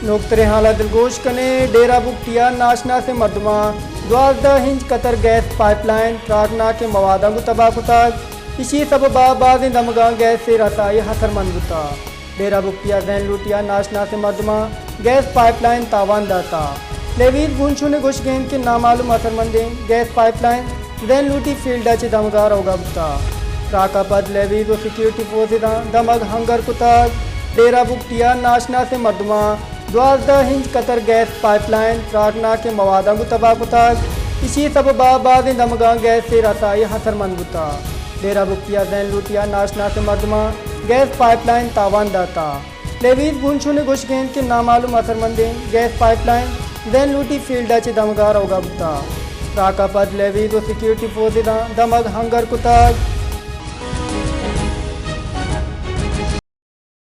नोकतरे हाला दिलगोश कने डेरा बुकटिया नाशना से मर्दमा 12 इंच कतर गैस पाइपलाइन प्रागना के मवादा को तबाह कुताग इसी सबबा बाज़ दमगा गैस से रसाई हसरमंद बुता डेरा बुकटिया जैन लूटिया नाशना से मर्दमा गैस पाइपलाइन तावान दाता लेवीर गुंशु ने गुश गेंद के नामालूम हसरमंदे गैस पाइपलाइन जैन लूटी फील्डा चे दमगार होगा बुता राका पद लेवीर व सिक्योरिटी फोर्स दमग हंगर कुताग डेरा बुकटिया नाशना से मर्दमा 12 इंच कतर गैस पाइपलाइन प्रागना के मवादा को तबाह कुताग इसी सबबा बाज़ दमगा गैस से रसाई हसरमंद बुता डेरा बुकटिया जैन लूटिया नाशना से मर्दमा गैस पाइपलाइन तावान दाता लेवीज गुंशु ने गुश गेंद के नामालूम हसरमंदे गैस पाइपलाइन जैन लूटी फील्डा चे दमगार होगा बुता राका पद लेवीज व सिक्योरिटी फोर्स दमग हंगर कुताग